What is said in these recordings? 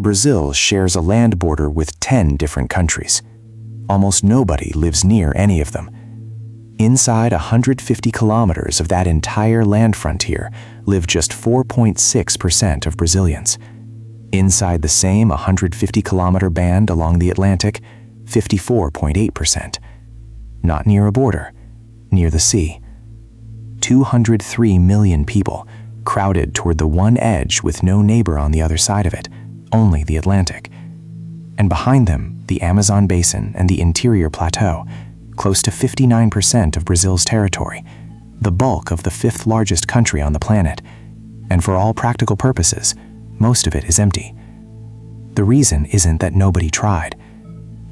Brazil shares a land border with 10 different countries. Almost nobody lives near any of them. Inside 150 kilometers of that entire land frontier live just 4.6% of Brazilians. Inside the same 150-kilometer band along the Atlantic, 54.8%. Not near a border, near the sea. 203 million people crowded toward the one edge with no neighbor on the other side of it, only the Atlantic. And behind them, the Amazon basin and the interior plateau, close to 59% of Brazil's territory, the bulk of the fifth largest country on the planet. And for all practical purposes, most of it is empty. The reason isn't that nobody tried.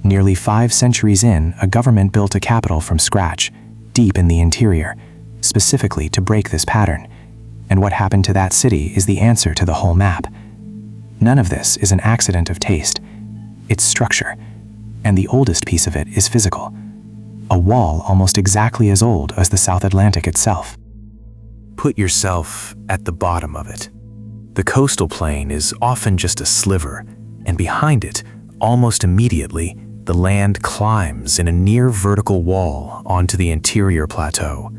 Nearly 5 centuries in, a government built a capital from scratch, deep in the interior, specifically to break this pattern. And what happened to that city is the answer to the whole map. None of this is an accident of taste. It's structure. And the oldest piece of it is physical. A wall almost exactly as old as the South Atlantic itself. Put yourself at the bottom of it. The coastal plain is often just a sliver, and behind it, almost immediately, the land climbs in a near vertical wall onto the interior plateau.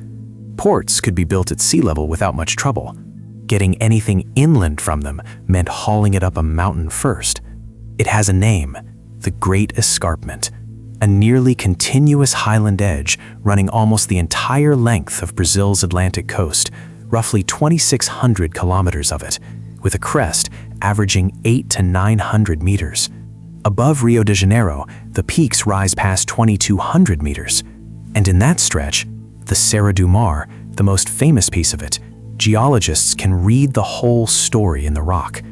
Ports could be built at sea level without much trouble. Getting anything inland from them meant hauling it up a mountain first. It has a name, the Great Escarpment, a nearly continuous highland edge running almost the entire length of Brazil's Atlantic coast, roughly 2,600 kilometers of it, with a crest averaging 800 to 900 meters. Above Rio de Janeiro, the peaks rise past 2,200 meters. And in that stretch, the Serra do Mar, the most famous piece of it, geologists can read the whole story in the rock.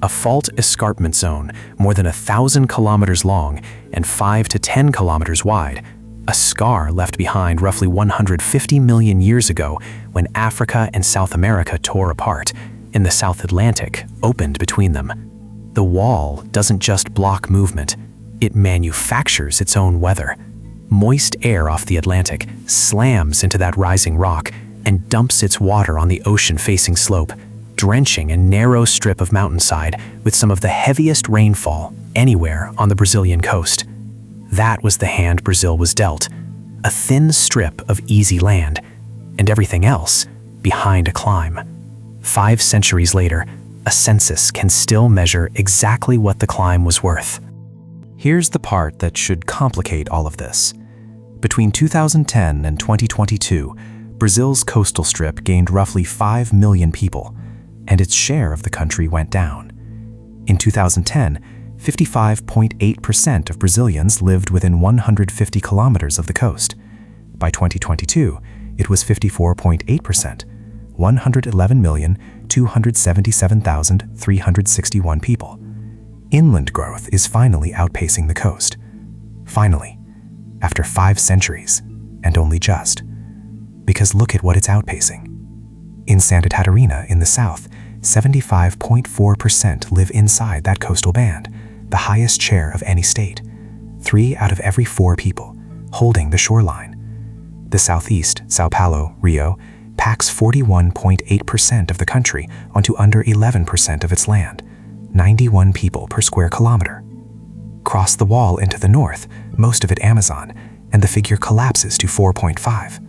A fault escarpment zone more than 1,000 kilometers long and 5 to 10 kilometers wide, a scar left behind roughly 150 million years ago when Africa and South America tore apart, and the South Atlantic opened between them. The wall doesn't just block movement, it manufactures its own weather. Moist air off the Atlantic slams into that rising rock and dumps its water on the ocean-facing slope, drenching a narrow strip of mountainside with some of the heaviest rainfall anywhere on the Brazilian coast. That was the hand Brazil was dealt, a thin strip of easy land, and everything else behind a climb. 5 centuries later, a census can still measure exactly what the climb was worth. Here's the part that should complicate all of this. Between 2010 and 2022, Brazil's coastal strip gained roughly 5 million people, and its share of the country went down. In 2010, 55.8% of Brazilians lived within 150 kilometers of the coast. By 2022, it was 54.8%, 111,277,361 people. Inland growth is finally outpacing the coast. Finally, after 5 centuries, and only just. Because look at what it's outpacing. In Santa Catarina in the south, 75.4% live inside that coastal band, the highest share of any state. 3 out of every 4 people, holding the shoreline. The southeast, Sao Paulo, Rio, packs 41.8% of the country onto under 11% of its land, 91 people per square kilometer. Cross the wall into the north, most of it Amazon, and the figure collapses to 4.5.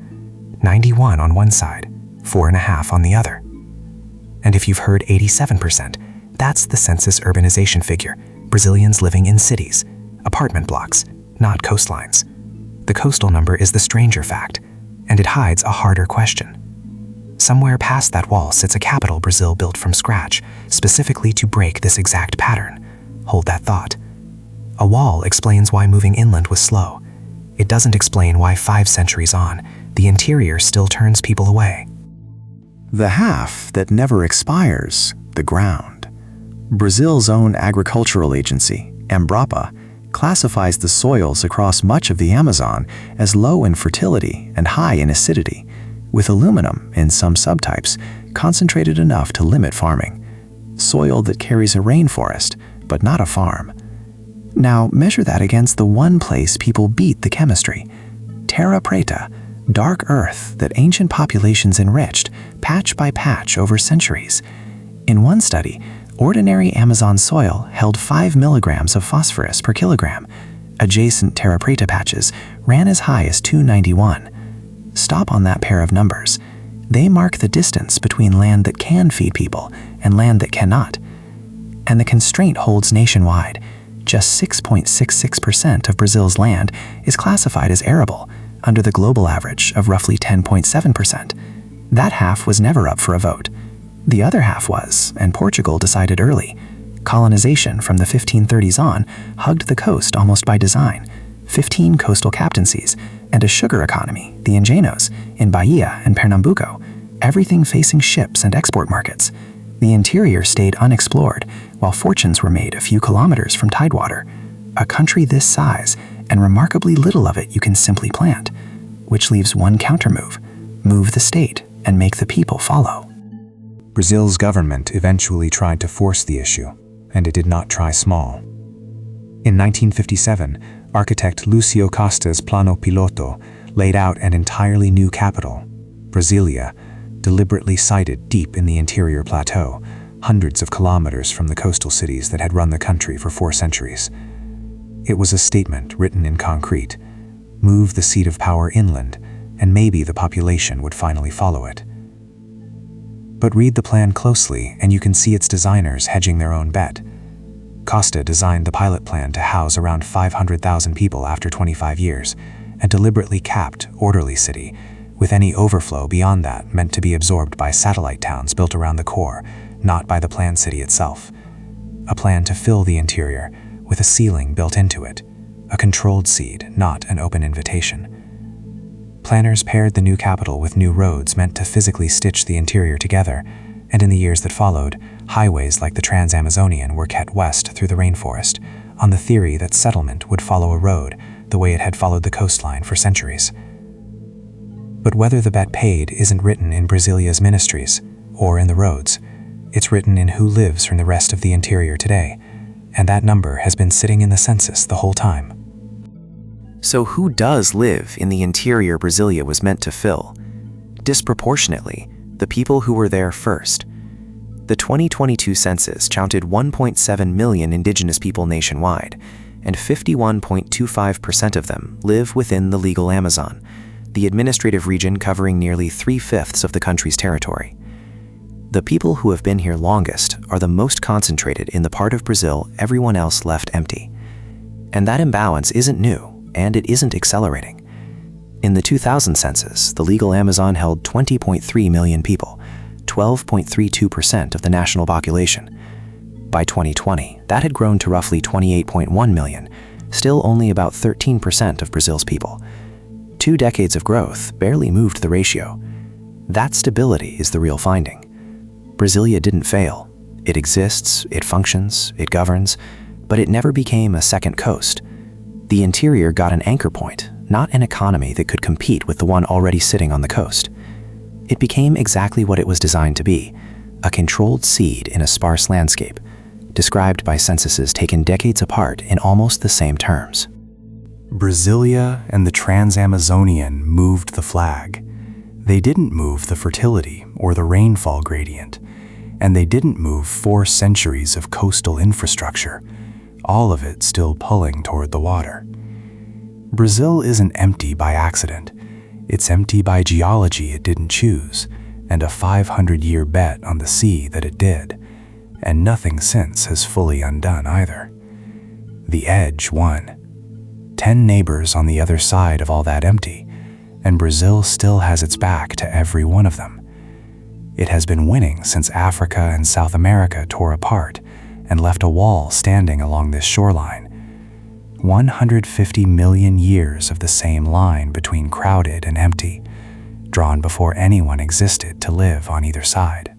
91 on one side, 4.5 on the other. And if you've heard 87%, that's the census urbanization figure, Brazilians living in cities, apartment blocks, not coastlines. The coastal number is the stranger fact, and it hides a harder question. Somewhere past that wall sits a capital Brazil built from scratch, specifically to break this exact pattern. Hold that thought. A wall explains why moving inland was slow. It doesn't explain why 5 centuries on, the interior still turns people away. The half that never expires, the ground. Brazil's own agricultural agency, Embrapa, classifies the soils across much of the Amazon as low in fertility and high in acidity, with aluminum in some subtypes concentrated enough to limit farming. Soil that carries a rainforest, but not a farm. Now measure that against the one place people beat the chemistry. Terra preta, dark earth that ancient populations enriched, patch by patch over centuries. In one study, Ordinary Amazon soil held 5 milligrams of phosphorus per kilogram. Adjacent terra preta patches ran as high as 291. Stop on that pair of numbers. They mark the distance between land that can feed people and land that cannot. And the constraint holds nationwide. Just 6.66% of Brazil's land is classified as arable, under the global average of roughly 10.7%. That half was never up for a vote. The other half was, and Portugal decided early. Colonization from the 1530s on hugged the coast almost by design. 15 coastal captaincies, and a sugar economy, the Engenhos, in Bahia and Pernambuco, everything facing ships and export markets. The interior stayed unexplored, while fortunes were made a few kilometers from tidewater. A country this size, and remarkably little of it you can simply plant, which leaves one countermove: move the state and make the people follow. Brazil's government eventually tried to force the issue, and it did not try small. In 1957, architect Lúcio Costa's Plano Piloto laid out an entirely new capital, Brasília, deliberately sited deep in the interior plateau, hundreds of kilometers from the coastal cities that had run the country for 4 centuries. It was a statement written in concrete: move the seat of power inland, and maybe the population would finally follow it. But read the plan closely, and you can see its designers hedging their own bet. Costa designed the pilot plan to house around 500,000 people after 25 years, a deliberately capped, orderly city, with any overflow beyond that meant to be absorbed by satellite towns built around the core, not by the planned city itself. A plan to fill the interior, with a ceiling built into it, a controlled seed, not an open invitation. Planners paired the new capital with new roads meant to physically stitch the interior together, and in the years that followed, highways like the Trans-Amazonian were cut west through the rainforest, on the theory that settlement would follow a road the way it had followed the coastline for centuries. But whether the bet paid isn't written in Brasília's ministries or in the roads. It's written in who lives from the rest of the interior today, and that number has been sitting in the census the whole time. So who does live in the interior Brasília was meant to fill? Disproportionately, the people who were there first. The 2022 census counted 1.7 million indigenous people nationwide, and 51.25% of them live within the legal Amazon, the administrative region covering nearly 3/5 of the country's territory. The people who have been here longest are the most concentrated in the part of Brazil everyone else left empty. And that imbalance isn't new, and it isn't accelerating. In the 2000 census, the legal Amazon held 20.3 million people, 12.32% of the national population. By 2020, that had grown to roughly 28.1 million, still only about 13% of Brazil's people. 2 decades of growth barely moved the ratio. That stability is the real finding. Brasília didn't fail. It exists, it functions, it governs, but it never became a second coast. The interior got an anchor point, not an economy that could compete with the one already sitting on the coast. It became exactly what it was designed to be, a controlled seed in a sparse landscape, described by censuses taken decades apart in almost the same terms. Brasília and the Trans-Amazonian moved the flag. They didn't move the fertility or the rainfall gradient, and they didn't move 4 centuries of coastal infrastructure, all of it still pulling toward the water. Brazil isn't empty by accident. It's empty by geology it didn't choose, and a 500-year bet on the sea that it did, and nothing since has fully undone either. The edge won. 10 neighbors on the other side of all that empty, and Brazil still has its back to every one of them. It has been winning since Africa and South America tore apart and left a wall standing along this shoreline. 150 million years of the same line between crowded and empty, drawn before anyone existed to live on either side.